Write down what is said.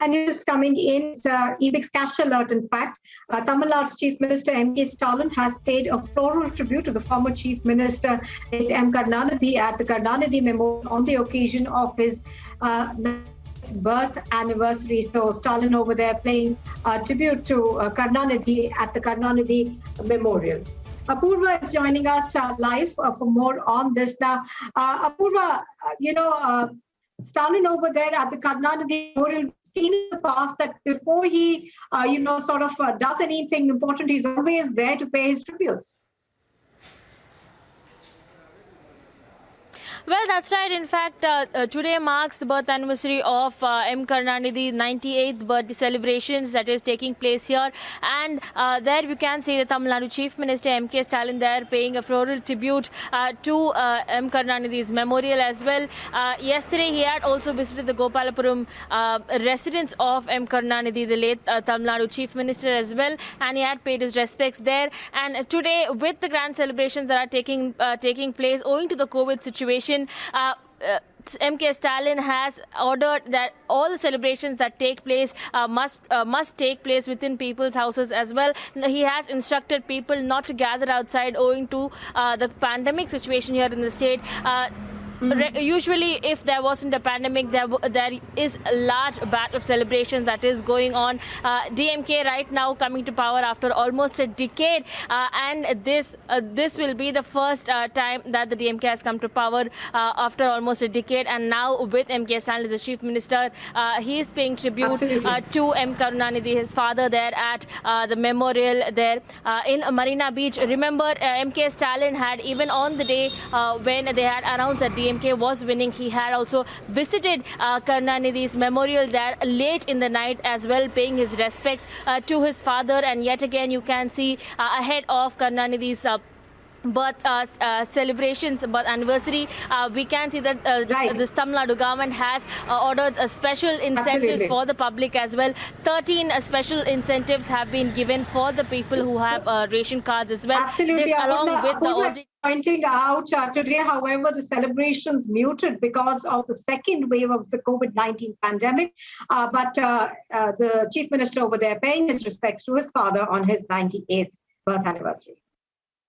And just coming in, it's EBIC's cash alert, in fact. Tamil Nadu's Chief Minister M.K. Stalin has paid a floral tribute to the former Chief Minister M. Karunanidhi at the Karunanidhi Memorial on the occasion of his birth anniversary. So Stalin over there paying tribute to Karunanidhi at the Karunanidhi Memorial. Apurva is joining us live for more on this. Now, Apurva, Stalin over there at the Karunanidhi Memorial, seen in the past that before he, does anything important, he's always there to pay his tributes. Well, that's right. In fact, today marks the birth anniversary of M. Karunanidhi, 98th birthday celebrations that is taking place here. And there you can see the Tamil Nadu Chief Minister M.K. Stalin there paying a floral tribute to M. Karunanidhi's memorial as well. Yesterday, he had also visited the Gopalapuram residence of M. Karunanidhi, the late Tamil Nadu Chief Minister as well. And he had paid his respects there. And today, with the grand celebrations that are taking place owing to the COVID situation, M.K. Stalin has ordered that all the celebrations that take place must take place within people's houses as well. He has instructed people not to gather outside owing to the pandemic situation here in the state. Usually, if there wasn't a pandemic, there is a large batch of celebrations that is going on. DMK right now coming to power after almost a decade, and this will be the first time that the DMK has come to power after almost a decade. And now with MK Stalin as the Chief Minister, he is paying tribute to M. Karunanidhi, his father, there at the memorial there in Marina Beach. Remember, MK Stalin had, even on the day when they had announced that DMK was winning, he had also visited Karunanidhi's memorial there late in the night as well, paying his respects to his father. And yet again, you can see ahead of Karunanidhi's birth celebrations, birth anniversary, we can see that this Tamil Nadu government has ordered special incentives for the public as well. 13 special incentives have been given for the people who have ration cards as well. This along with the pointing out today, however, the celebrations muted because of the second wave of the COVID-19 pandemic. But the Chief Minister over there paying his respects to his father on his 98th birth anniversary.